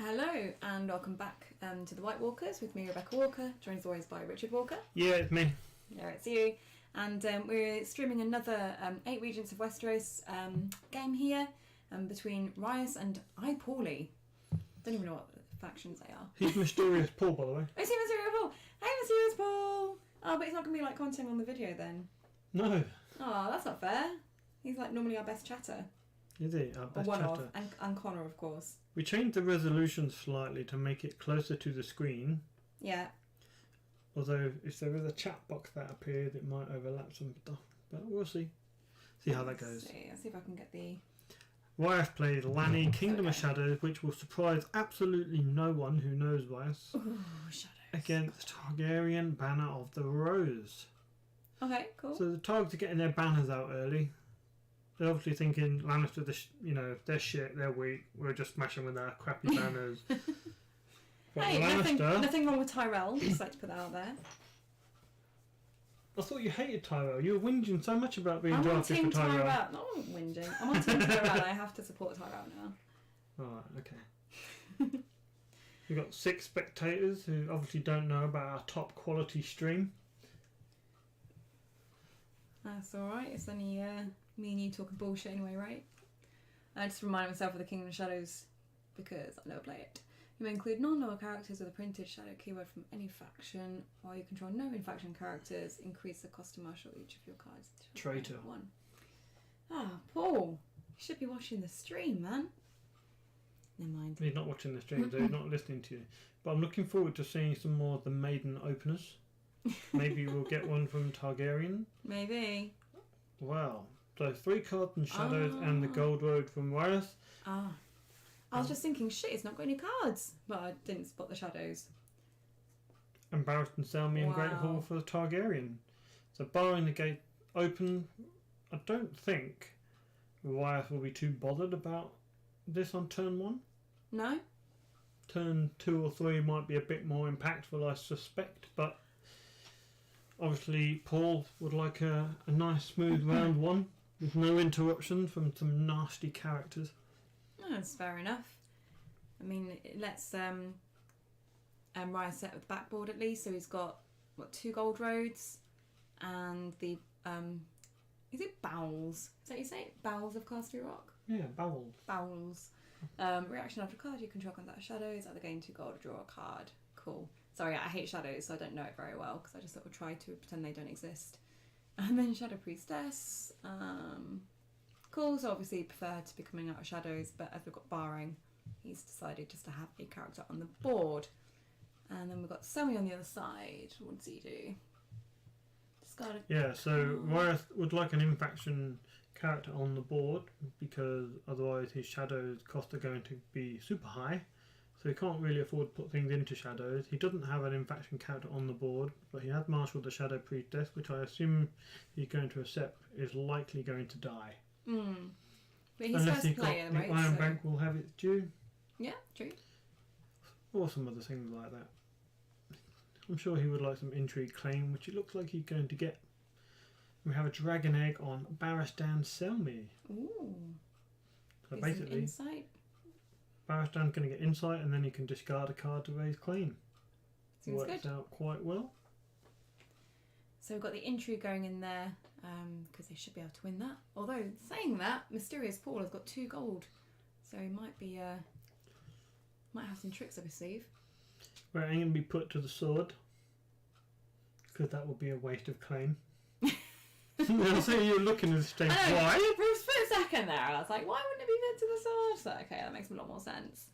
Hello and welcome back to the White Walkers with me, Rebecca Walker, joined as always by Richard Walker. Yeah, it's me. Yeah, it's you. And we're streaming another 8 Regents of Westeros game here between Raius and ayPaulie. Don't even know what factions they are. He's Mysterious Paul, by the way. Oh, see Mysterious Paul! Hey, Mysterious Paul! Oh, but he's not going to be like commenting on the video then. No. Oh, that's not fair. He's like normally our best chatter. Is he? Our best one chatter. of, and Connor, of course. We changed the resolution slightly to make it closer to the screen. Yeah. Although, if there is a chat box that appeared, it might overlap some stuff. But we'll see. See how that goes. Let's see if I can get the... Raius played Lanny, Kingdom of Shadows, which will surprise absolutely no one who knows Raius. Ooh, Shadows. Against Targaryen, Banner of the Rose. Okay, cool. So the Targs are getting their banners out early. They're obviously thinking Lannister, they're shit, they're weak. We'll just smash them with our crappy banners. But hey, Lannister, nothing wrong with Tyrell. Just like to put that out there. I thought you hated Tyrell. You were whinging so much about being I'm on drafted Team for Tyrell. Tyrell. No, I'm not whinging. I'm on Team Tyrell. I have to support Tyrell now. Alright, okay. We've got 6 spectators who obviously don't know about our top quality stream. That's alright. It's only me and you talking bullshit anyway, right? I just remind myself of the Kingdom of Shadows because I never play it. You may include non-lower characters with a printed shadow keyword from any faction, while you control no in-faction characters. Increase the cost to marshal each of your cards to Traitor. 1. Ah, Paul, you should be watching the stream, man. Never mind. He's not watching the stream, so he's not listening to you. But I'm looking forward to seeing some more of the maiden openers. Maybe we'll get one from Targaryen. Maybe. Wow. So 3 cards and Shadows and the Gold Road from Raius. Ah. I was just thinking, shit, it's not got any cards. But I didn't spot the Shadows. And Barristan Selmy and Great Hall for the Targaryen. So barring the gate open, I don't think Raius will be too bothered about this on turn 1. No? Turn 2 or 3 might be a bit more impactful, I suspect, but obviously Paul would like a nice smooth round 1 with no interruptions from some nasty characters. That's fair enough. I mean, it lets Raius set with the backboard at least, so he's got, 2 gold roads and the, is it bowels? Is that how you say it? Bowels of Castle Rock? Yeah, bowels. Bowels. Reaction after a card, you control contact shadows, either gain 2 gold or draw a card. Cool. Sorry, I hate shadows, so I don't know it very well, because I just sort of try to pretend they don't exist. And then Shadow Priestess. Cool, so obviously prefer to be coming out of shadows, but as we've got barring, he's decided just to have a character on the board. And then we've got Selmy on the other side. What does he do? Discard. Yeah, so Raius would like an in-faction character on the board, because otherwise his shadows cost are going to be super high. So he can't really afford to put things into shadows. He doesn't have an in-faction character on the board, but he has marshalled the Shadow Priestess, which I assume he's going to accept is likely going to die. Mm. But he's Unless first player, right? The Iron Bank will have its due. Yeah, true. Or some other things like that. I'm sure he would like some intrigue claim, which it looks like he's going to get. We have a dragon egg on Barristan Selmy. Ooh. So basically, insight. Barristan's going to get insight, and then he can discard a card to raise claim. Seems Works good. out quite well. So we've got the intrigue going in there, because they should be able to win that. Although, saying that, Mysterious Paul has got 2 gold. So he might be, might have some tricks up his sleeve. Well, it ain't going to be put to the sword, because that would be a waste of claim. I'll see you looking at this thing. Why? For a split second there, I was like, why wouldn't it be put to the sword? So, okay, that makes a lot more sense.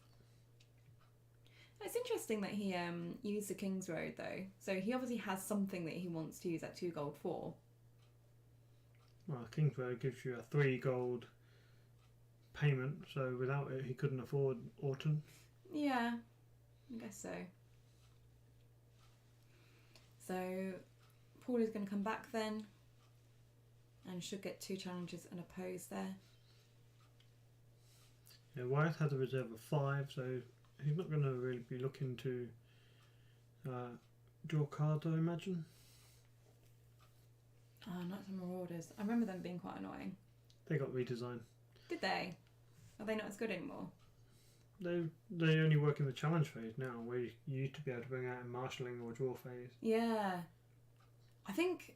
It's interesting that he used the King's Road, though. So he obviously has something that he wants to use that 2 gold for. Well, King's Road gives you a 3 gold payment, so without it he couldn't afford Autumn. Yeah, I guess so. So Paul is going to come back then, and should get 2 challenges and oppose there. Yeah, Raius has a reserve of 5, so he's not going to really be looking to draw cards, I imagine. Oh, Knights and Marauders. I remember them being quite annoying. They got redesigned. Did they? Are they not as good anymore? They only work in the challenge phase now, where you used to be able to bring out in marshalling or draw phase. Yeah, I think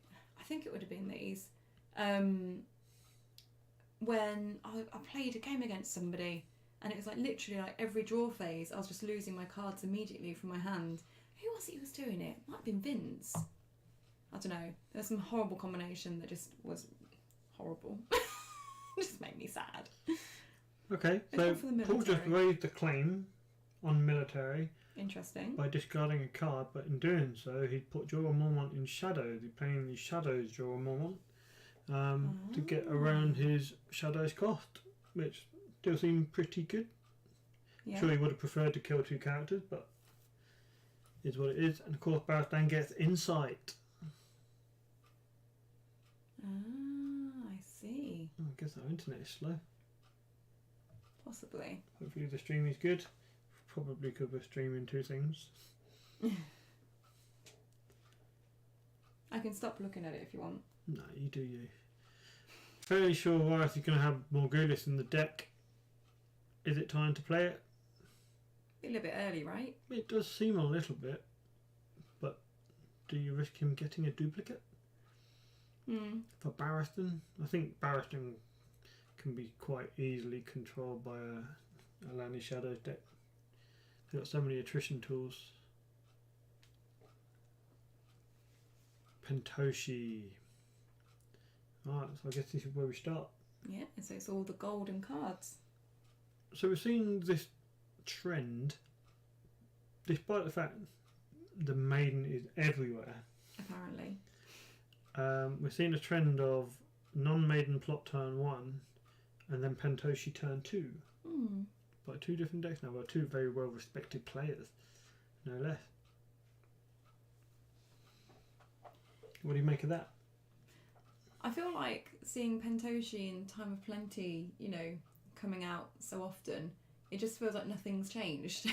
it would have been these. When I played a game against somebody, and it was like literally like every draw phase, I was just losing my cards immediately from my hand. Who was it who was doing it? Might have been Vince. I don't know. There was some horrible combination that just was horrible. It just made me sad. Okay, so Paul just raised the claim on military. Interesting. By discarding a card, but in doing so, he put Jorah Mormont in shadows. He's playing the shadows Jorah Mormont to get around his shadows cost, which still seemed pretty good. Yeah. Sure, he would have preferred to kill 2 characters, but is what it is. And of course, Barristan gets insight. I see. I guess our internet is slow. Possibly. Hopefully the stream is good. Probably could be streaming 2 things. I can stop looking at it if you want. No, you do you. Fairly sure Raius is going to have Morghulis in the deck. Is it time to play it? A little bit early, right? It does seem a little bit, but do you risk him getting a duplicate? For Barristan? I think Barristan can be quite easily controlled by a Lanny Shadows deck. They've got so many attrition tools. Pentoshi. Alright, so I guess this is where we start. Yeah, so it's all the golden cards. So we're seeing this trend, despite the fact the Maiden is everywhere. Apparently. We're seeing a trend of non-Maiden plot turn 1 and then Pentoshi turn 2. By 2 different decks now, by 2 very well respected players, no less. What do you make of that? I feel like seeing Pentoshi in Time of Plenty, coming out so often, it just feels like nothing's changed.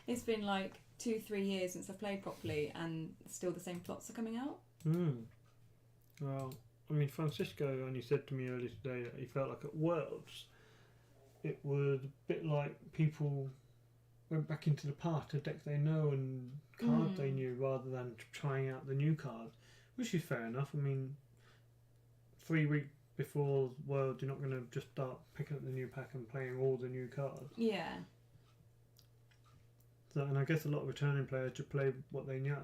It's been like 2-3 years since I've played properly and still the same plots are coming out. Well, I mean, Francisco only said to me earlier today that he felt like at Worlds it was a bit like people went back into the past to decks they know and cards they knew rather than trying out the new cards, which is fair enough. I mean, 3 weeks before Worlds, you're not going to just start picking up the new pack and playing all the new cards. Yeah. So, and I guess a lot of returning players just play what they knew.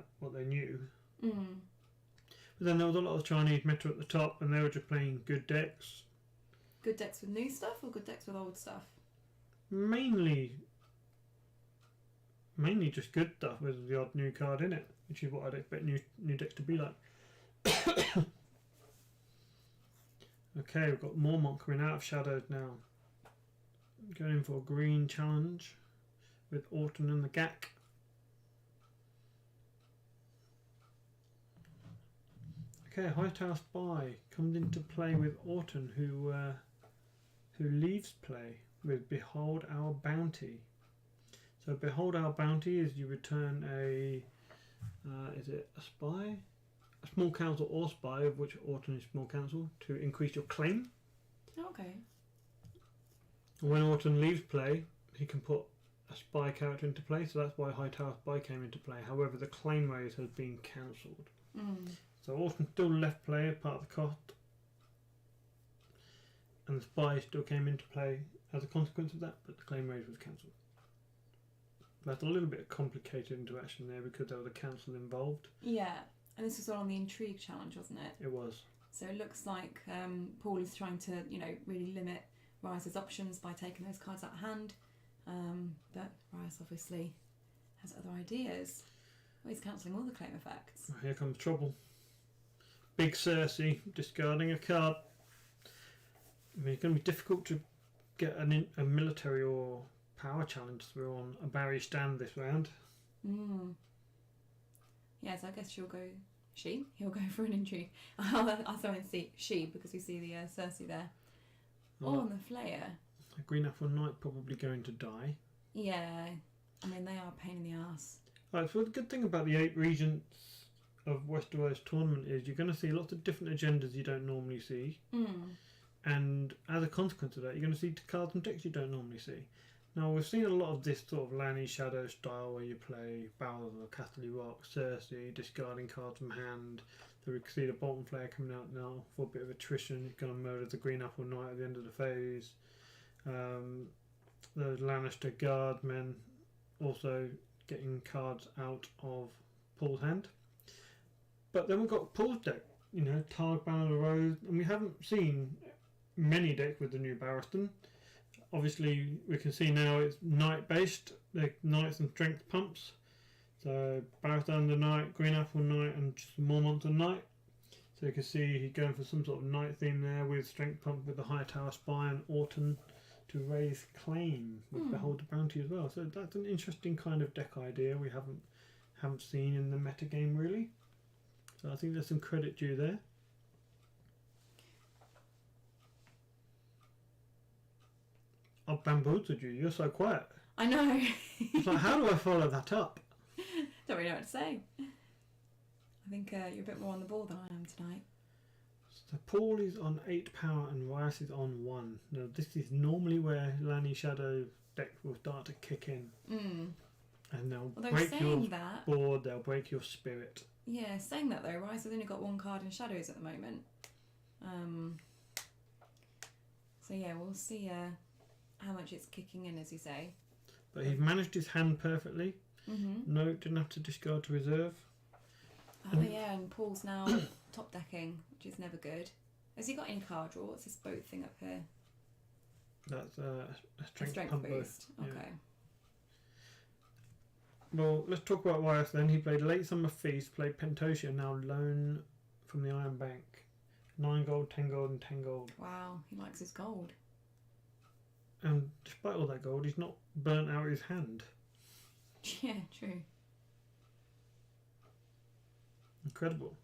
But then there was a lot of Chinese meta at the top, and they were just playing good decks. Good decks with new stuff or good decks with old stuff? Mainly just good stuff with the odd new card in it, which is what I'd expect new decks to be like. Okay, we've got Mormont coming out of Shadows now. Going in for a green challenge with Orton and the Gak. Okay, Hightower Spy comes into play with Orton, who leaves play with Behold Our Bounty. So Behold Our Bounty is you return a is it a spy? A small council or spy, of which Orton is small council, to increase your claim. Okay. And when Orton leaves play, he can put a spy character into play, so that's why Hightower Spy came into play. However, the claim raise has been cancelled. So Orton still left play as part of the cost, and the spy still came into play as a consequence of that, but the claim raise was cancelled. That's a little bit of complicated interaction there because there was a cancel involved. Yeah, and this was all on the Intrigue challenge, wasn't it? It was. So it looks like Paul is trying to, really limit Raius' options by taking those cards out of hand. But Raius obviously has other ideas. Well, he's cancelling all the claim effects. Here comes trouble. Big Cersei discarding a card. I mean, it's going to be difficult to get a military or power challenge through on a Barry stand this round. Yeah, so I guess he'll go for an intrigue. I'll say she because we see the Cersei there. Oh, and the Flayer. A Green Apple Knight probably going to die. Yeah, I mean, they are a pain in the arse. Right, so the good thing about the 8 Regents of Westeros tournament is you're going to see lots of different agendas you don't normally see. And as a consequence of that, you're going to see cards and decks you don't normally see. Now, we've seen a lot of this sort of Lanny Shadow style where you play Barrels of Casterly Rock, Cersei, discarding cards from hand. We can see the Bolton Flare coming out now for a bit of attrition. He's going to murder the Green Apple Knight at the end of the phase. The Lannister Guardmen also getting cards out of Paul's hand. But then we've got Paul's deck, Targ Banner of the Rose, and we haven't seen many decks with the new Barristan. Obviously, we can see now it's Knight based, the Knights and Strength Pumps. So Barristan the Knight, Green Apple Knight, and just more Monster Knight. So you can see he's going for some sort of Knight theme there with Strength Pump with the High Tower Spire and Orton to raise claim with Behold the Bounty as well. So that's an interesting kind of deck idea we haven't seen in the meta game really. So I think there's some credit due there. I've bamboozled you. You're so quiet. I know. It's like, how do I follow that up? Don't really know what to say. I think you're a bit more on the ball than I am tonight. So Paul is on 8 power and Raius is on 1. Now this is normally where Lanny Shadow deck will start to kick in. And they'll break your board, they'll break your spirit. Yeah, saying that though, Raius has only got 1 card in Shadows at the moment. So yeah, we'll see how much it's kicking in, as you say. But he's managed his hand perfectly. No, didn't have to discard to reserve. Oh yeah, and Paul's now top decking, which is never good. Has he got any card draw? What's this boat thing up here? That's a strength boost. Yeah. Okay. Well, let's talk about Raius then. He played Late Summer Feast, played Pentosia, now Loan from the Iron Bank. 9 gold, 10 gold and 10 gold. Wow, he likes his gold. And despite all that gold, he's not burnt out his hand. Yeah, true. Incredible.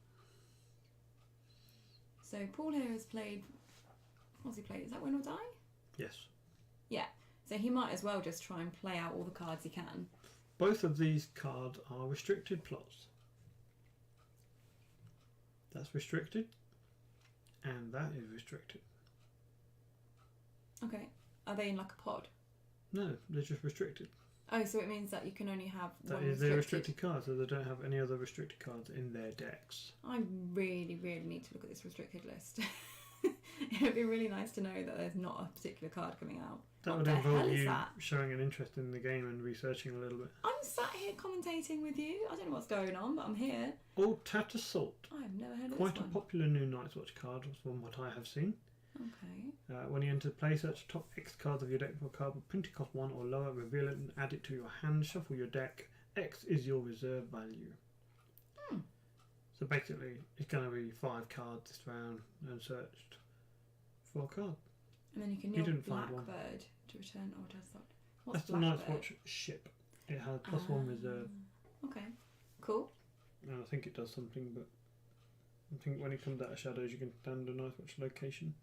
So Paul here has played... What's he played? Is that Win or Die? Yes. Yeah. So he might as well just try and play out all the cards he can. Both of these cards are restricted plots. That's restricted. And that is restricted. Okay. Are they in like a pod? No, they're just restricted. Oh, so it means that you can only have one That is their restricted card, so they don't have any other restricted cards in their decks. I really, really need to look at this restricted list. It would be really nice to know that there's not a particular card coming out. That would involve you showing an interest in the game and researching a little bit. I'm sat here commentating with you. I don't know what's going on, but I'm here. Old Tat Assault. I have never heard of this Quite a one. popular new Night's Watch card from what I have seen. Okay. When you enter play, search the top X cards of your deck for a card with printed cost 1 or lower, reveal it and add it to your hand, shuffle your deck. X is your reserve value. So basically, it's going to be 5 cards this round and searched for a card. And then you can kneel Blackbird to return. Oh, it has that. What's That's the Night's Watch ship. It has +1 reserve. Okay. Cool. And I think it does something, but I think when it comes out of Shadows, you can stand a Night's Watch location.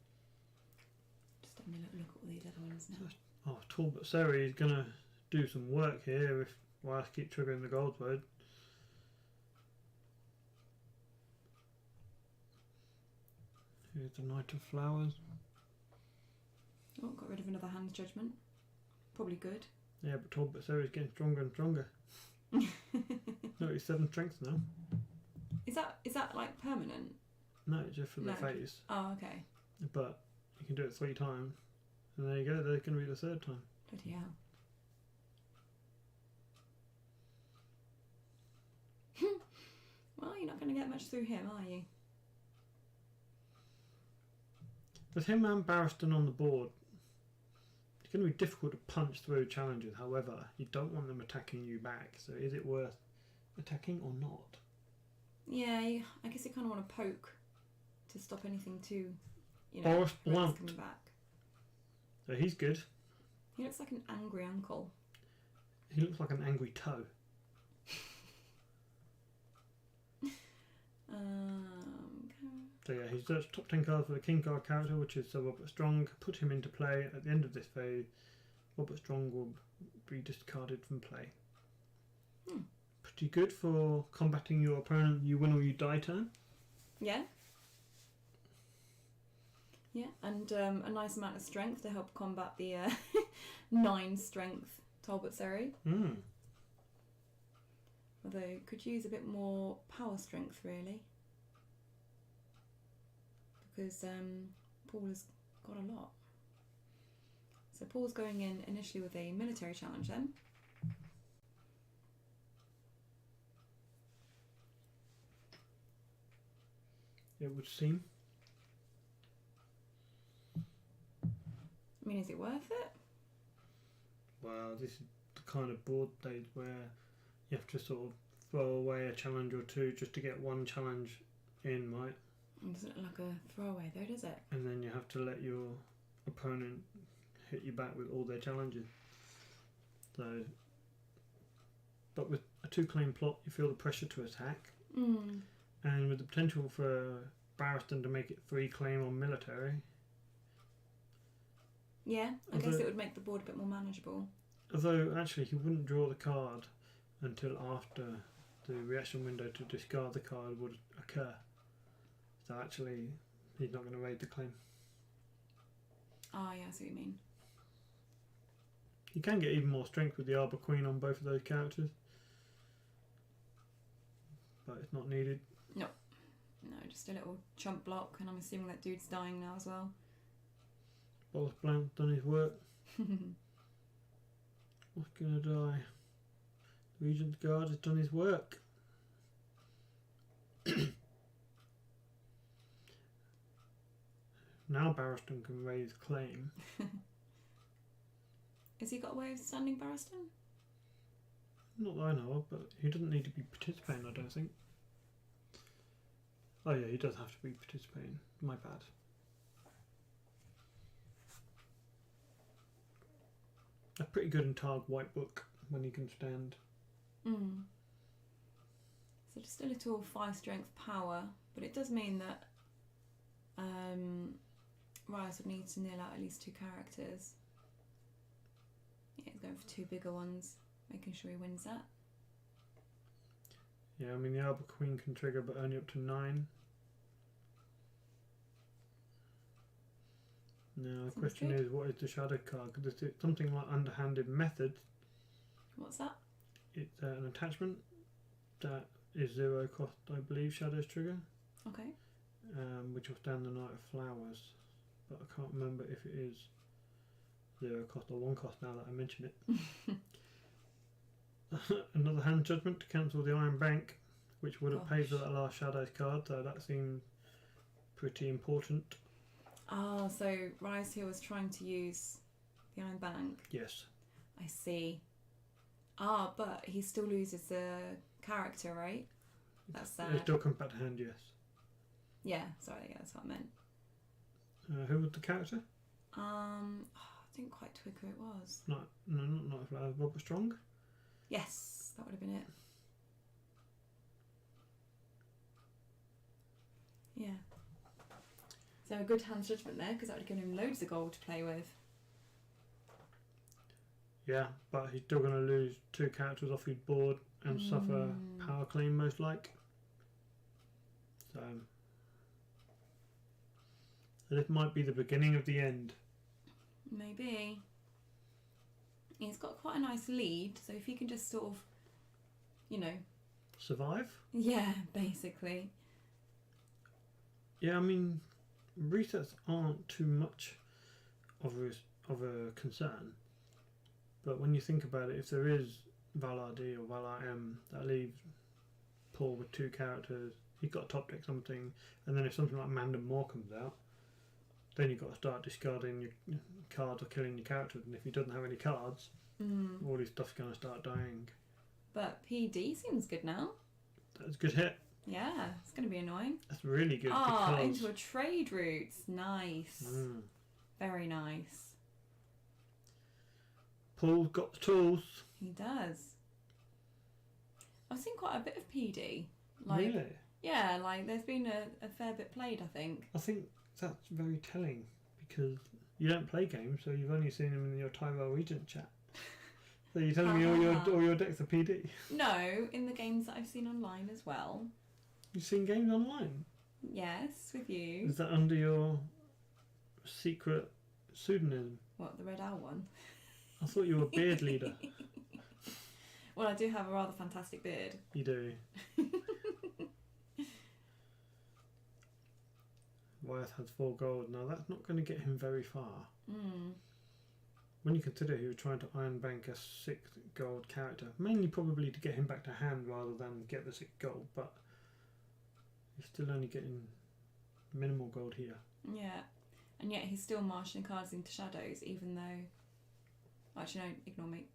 Just let me look at all these other ones now. Oh, Talbot Seri is going to do some work here if Raius keep triggering the gold word. Here's the Knight of Flowers. Oh, got rid of another hand judgment. Probably good. Yeah, but Talbot Seri is getting stronger and stronger. No, he's 7 strength now. Is that like permanent? No, just for the phase. Oh, okay. But you can do it 3 times. And there you go, there's going to be the 3rd time. Bloody hell. Well, you're not going to get much through him, are you? With him and Barristan on the board, it's going to be difficult to punch through challenges. However, you don't want them attacking you back. So is it worth attacking or not? Yeah, I guess you kind of want to poke to stop anything too, Boris Blunt coming back. So he's good. He looks like an angry uncle. He looks like an angry toe. So yeah, he's searched top 10 cards for the King card character, which is Sir Robert Strong. Put him into play. At the end of this phase, Robert Strong will be discarded from play. Pretty good for combating your opponent. You win or you die turn. Yeah. Yeah, and a nice amount of strength to help combat the 9 strength Talbot Surrey. Mm. Although, could use a bit more power strength, really. Because Paul has got a lot. So Paul's going in initially with a military challenge then. It would seem. I mean, is it worth it? Well, this is the kind of board stage where you have to sort of throw away a challenge or two just to get one challenge in, right? It doesn't look like a throwaway though, does it? And then you have to let your opponent hit you back with all their challenges. So, but with a 2-claim plot, you feel the pressure to attack. Mm. And with the potential for Barristan to make it 3-claim on military. Yeah, I guess it would make the board a bit more manageable. Although, actually, he wouldn't draw the card until after the reaction window to discard the card would occur. So actually, he's not going to raid the claim. Ah, yeah, I see what you mean. You can get even more strength with the Arbor Queen on both of those characters. But it's not needed. No, just a little chump block, and I'm assuming that dude's dying now as well. Boris Blount's done his work. What's going to die? The Regent's Guard has done his work. Now Barristan can raise claim. Has he got a way of standing Barristan? Not that I know of, but he doesn't need to be participating, I don't think. Oh yeah, he does have to be participating. My bad. A pretty good in Targ White Book when he can stand. Mm. So just a little 5 strength power, but it does mean that Raius would need to nail out at least 2 characters. Yeah, he's going for 2 bigger ones, making sure he wins that. Yeah, I mean the Arbor Queen can trigger, but only up to 9. Now the question is, what is the shadow card? Because it's something like Underhanded Method. What's that? It's an attachment that is 0 cost, I believe, Shadow's trigger. Okay. Which will stand the Night of Flowers, but I can't remember if it is 0 cost or 1 cost now that I mention it. Another hand judgment to cancel the Iron Bank, which would have paid for that last Shadows card, so that seemed pretty important. Ah, so Raius here was trying to use the Iron Bank. Yes. I see. Ah, but he still loses the character, right? That's sad. It still comes back to hand, yes. Yeah, sorry, yeah, that's what I meant. Who was the character? I didn't quite twig who it was. Not Flowers. Robert Strong? Yes, that would have been it. Yeah. So a good hand judgment there, because that would have given him loads of gold to play with. Yeah, but he's still going to lose 2 characters off his board and suffer power claim most like. So this might be the beginning of the end. Maybe. He's got quite a nice lead, so if he can just sort of, you know... Survive? Yeah, basically. Yeah, I mean, resets aren't too much of a concern. But when you think about it, if there is Valar D or Valar M, that leaves Paul with 2 characters. He's got top deck something, and then if something like Mandon Moore comes out, then you've got to start discarding your cards or killing your characters. And if he doesn't have any cards, all his stuff's going to start dying. But PD seems good now. That's a good hit. Yeah, it's going to be annoying. That's really good. Oh, into a trade route. Nice. Very nice. Paul's got the tools. He does. I've seen quite a bit of PD. Like, really? Yeah, like there's been a fair bit played, I think. I think that's very telling because you don't play games, so you've only seen them in your Tyrell Regent chat. So you're telling me all your decks are PD? No, in the games that I've seen online as well. You've seen games online? Yes, with you. Is that under your secret pseudonym? What, the Red Owl one? I thought you were a beard leader. Well, I do have a rather fantastic beard. You do. Wyeth has 4 gold. Now that's not going to get him very far. When you consider he was trying to iron bank a 6 gold character, mainly probably to get him back to hand rather than get the 6 gold, but he's still only getting minimal gold here. Yeah, and yet he's still marshalling cards into shadows, even though... Actually, no, ignore me.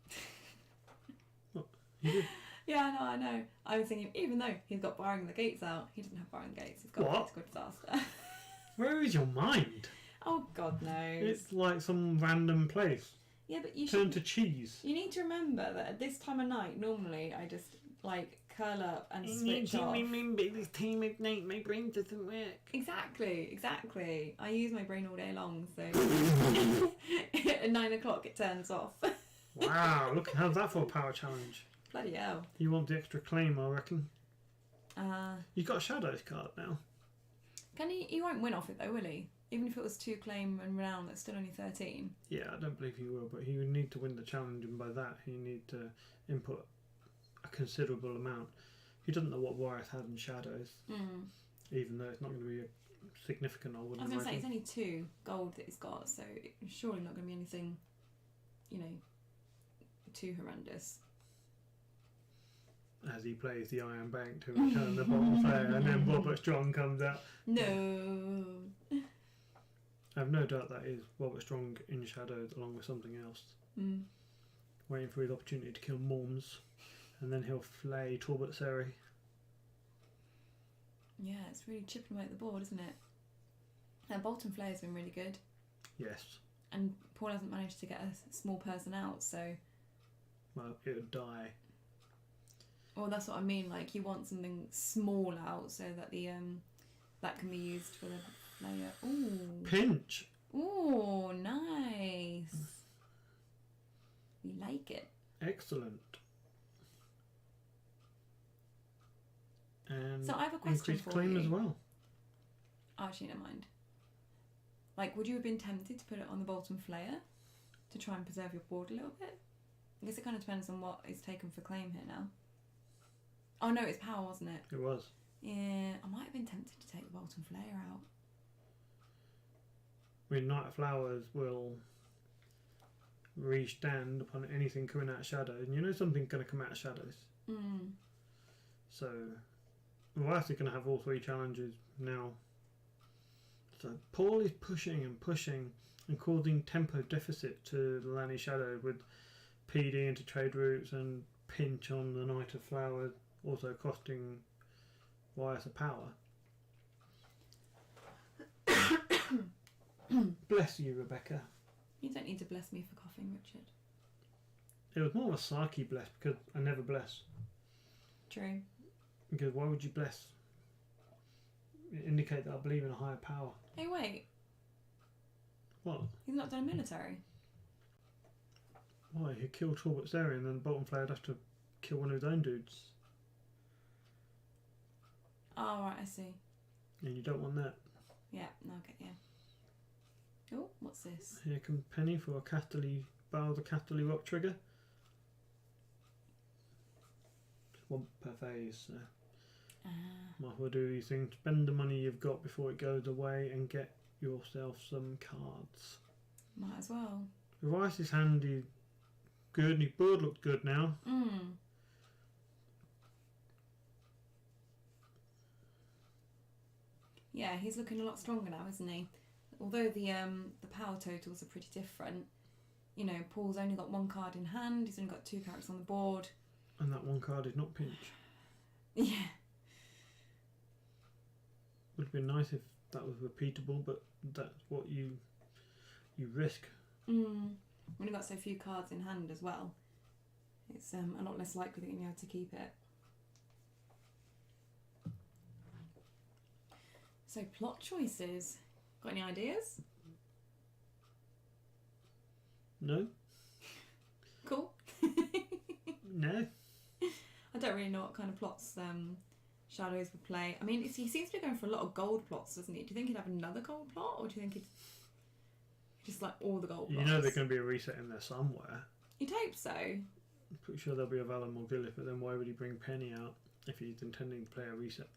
What? You did? Yeah, I know. I was thinking, even though he's got barring the gates out, he doesn't have barring the gates. He's got What? political disaster. Where is your mind? Oh, God knows. It's like some random place. Yeah, but you Turn should... to cheese. You need to remember that at this time of night, normally I just, like, curl up and switch off. Remember this time of night, my brain doesn't work. Exactly. I use my brain all day long, so at 9 o'clock it turns off. Wow, look, how's that for a power challenge? Bloody hell. You want the extra claim, I reckon. You've got a Shadows card now. He won't win off it though, will he? Even if it was 2 claim and renown, that's still only 13. Yeah, I don't believe he will, but he would need to win the challenge, and by that he need to input a considerable amount. He doesn't know what Wyeth had in Shadows, even though it's not going to be significant, I I wouldn't was going to say, imagine. it's only 2 gold that he's got, so it's surely not going to be anything, too horrendous. As he plays the Iron Bank to return the bottom player, and then Robert Strong comes out. No. I have no doubt that is Robert Strong in Shadows along with something else. Waiting for his opportunity to kill Morms, and then he'll flay Talbot Seri. Yeah, it's really chipping away at the board, isn't it? And Bolton Flayer's been really good. Yes. And Paul hasn't managed to get a small person out, so... Well, it would die. Well, that's what I mean, like, you want something small out so that the that can be used for the player. Ooh. Pinch! Ooh, nice. We like it. Excellent. And So I have a question increased for claim you. as well. Actually, never mind. Like, would you have been tempted to put it on the Bolton Flayer to try and preserve your board a little bit? I guess it kind of depends on what is taken for claim here now. Oh no, it's power, wasn't it? It was. Yeah, I might have been tempted to take the Bolton Flayer out. I mean, Knight of Flowers will re-stand upon anything coming out of Shadows, and you know something's going to come out of Shadows. So, we're actually going to have all 3 challenges now. So, Paul is pushing and causing tempo deficit to the Lanny Shadow with PD into trade routes and pinch on the Knight of Flowers, also costing Wyeth a power. Bless you, Rebecca. You don't need to bless me for coughing, Richard. It was more of a Saki bless, because I never bless. True. Because why would you bless? It indicate that I believe in a higher power. Hey, wait. What? He's not done military. Why? He'd kill Talbot Seri and then Bolton Flair would have to kill one of his own dudes. Oh, right, I see. And you don't want that. Yeah, no, okay, yeah. Oh, what's this? Here comes Penny for a Casterly, Bowser Casterly Rock Trigger. Just 1 per phase, so might as well do these things. Spend the money you've got before it goes away and get yourself some cards. Might as well. Raius' hand is good, and his board looks good now. Yeah, he's looking a lot stronger now, isn't he? Although the power totals are pretty different. You know, Paul's only got 1 card in hand, he's only got 2 characters on the board. And that 1 card is not pinch. Yeah. Would have been nice if that was repeatable, but that's what you risk. When you've got so few cards in hand as well, it's a lot less likely that you're able to keep it. So, plot choices. Got any ideas? No? Cool. No? I don't really know what kind of plots Shadows would play. I mean, he seems to be going for a lot of gold plots, doesn't he? Do you think he'd have another gold plot, or do you think Just like all the gold You blocks. know there's going to be a reset in there somewhere. You'd hope so. I'm pretty sure there'll be a Valar Morghulis, but then why would he bring Penny out if he's intending to play a reset?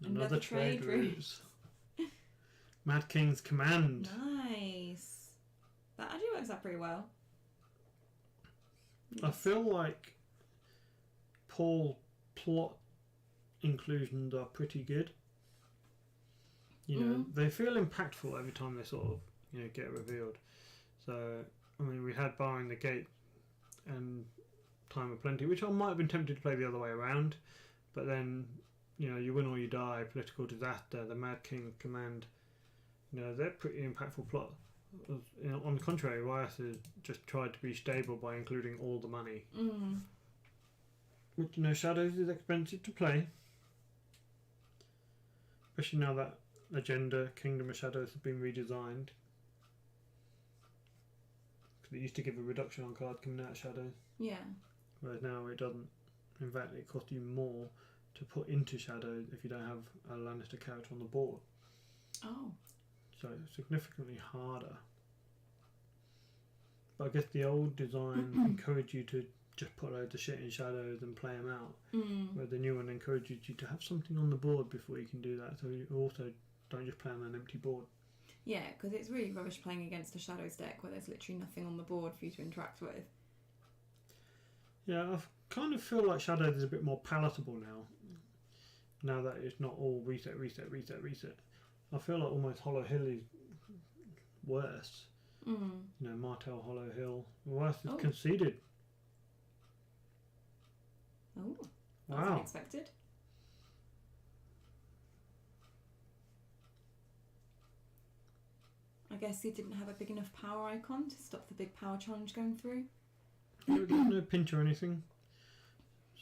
Another trade route. Mad King's Command. Nice. That actually works out pretty well. I feel like Paul plot inclusions are pretty good. You know, they feel impactful every time they sort of, you know, get revealed. So, I mean, we had Barring the Gate and Time of Plenty, which I might have been tempted to play the other way around, but then, you know, You Win or You Die, Political Disaster, the Mad King's Command, you know, they're pretty impactful plot. You know, on the contrary, Raius has just tried to be stable by including all the money. Which, you know, Shadows is expensive to play. Especially now that Agenda, Kingdom of Shadows has been redesigned. Because it used to give a reduction on cards coming out of Shadows. Yeah. Whereas now it doesn't. In fact, it costs you more to put into Shadows if you don't have a Lannister character on the board. Oh. So it's significantly harder. But I guess the old design encouraged you to just put loads of shit in Shadows and play them out. Where the new one encourages you to have something on the board before you can do that. So you also don't just play on an empty board. Yeah, because it's really rubbish playing against a Shadows deck where there's literally nothing on the board for you to interact with. Yeah, I kind of feel like Shadows is a bit more palatable now. Now that it's not all reset. I feel like almost Hollow Hill is worse. You know, Martell Hollow Hill. Worse is conceded. Oh, wow. That's unexpected. I guess he didn't have a big enough power icon to stop the big power challenge going through. There's no pinch or anything.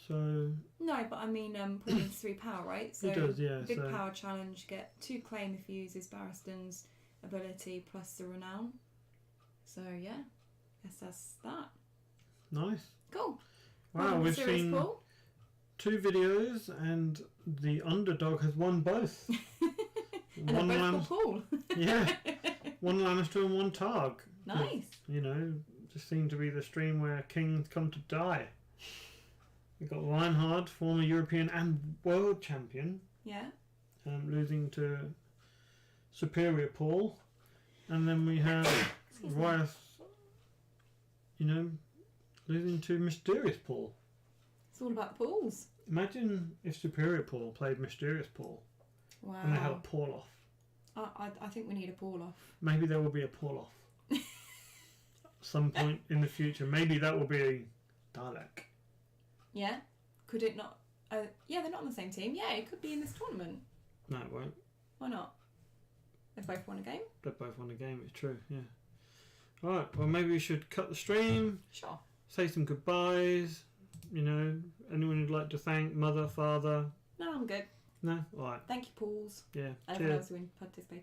So... No, but I mean, Paul needs 3 power, right? So he does, yeah. Big power challenge, get 2 claim if he uses Barristan's ability plus the renown. So yeah, guess that's that. Nice. Cool. Wow, we've seen Paul. 2 videos and the underdog has won both. And they're both for Paul. Yeah. 1 Lannister and 1 Targ. Nice. You know, just seemed to be the stream where kings come to die. We've got Reinhard, former European and world champion. Yeah. Losing to Superior Paul. And then we have Raius, you know, losing to Mysterious Paul. It's all about Pauls. Imagine if Superior Paul played Mysterious Paul. Wow. And they had a Paul off. I think we need a Paul off. Maybe there will be a Paul off. Some point in the future. Maybe that will be a Dalek. Yeah? Could it not? Yeah, they're not on the same team. Yeah, it could be in this tournament. No, it won't. Why not? They both won a game. They both won a game, it's true, yeah. Alright, well maybe we should cut the stream. Sure. Say some goodbyes. You know, anyone you'd like to thank, mother, father? No, I'm good. No? Alright. Thank you, Pauls. Yeah. And Cheers. everyone else who participated.